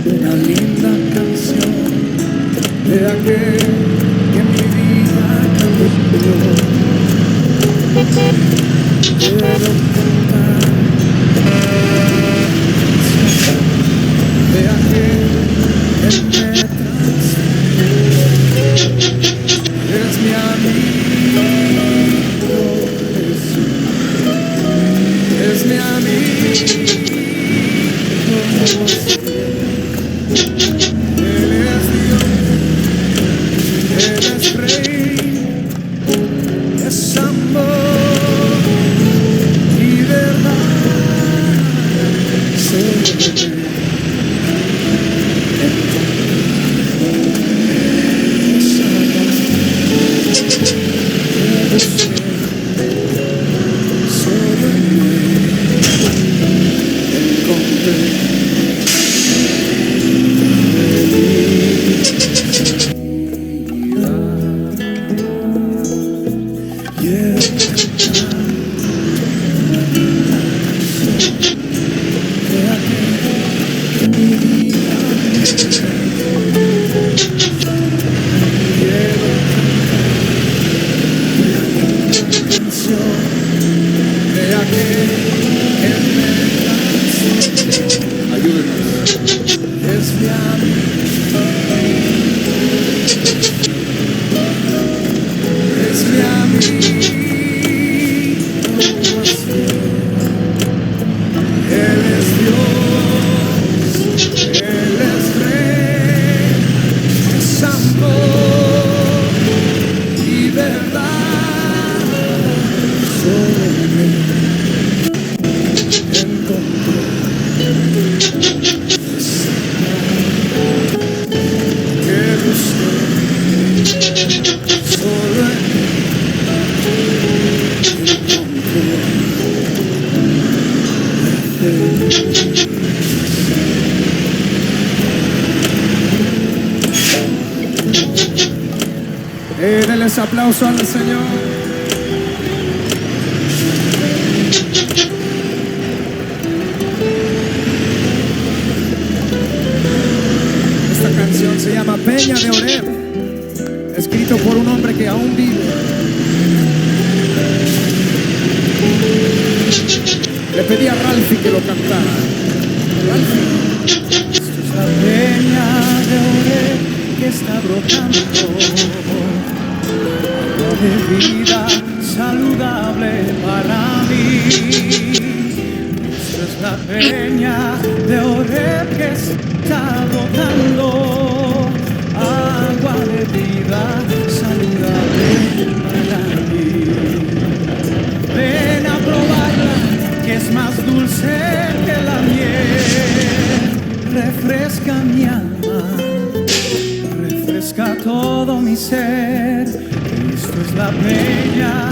Una linda canción de aquel que mi vida cambió. Quiero cantar de aquel que me transformó. Es mi amigo Jesús, es mi amigo. Él es Dios, Él es Rey, es amor y verdad. Denles aplauso al Señor. Esta canción se llama Peña de Oreb, escrito por un hombre que aún vive. Le pedí a Ralphie que lo cantara. Ralphie. Esto es la peña de Oreb que está brotando, agua de vida saludable para mí. Esto es la peña de Oreb que está brotando, agua de vida saludable para mí. Ven a probarla, que es más dulce que la miel, refresca mi alma, refresca todo mi ser. Esto es la peña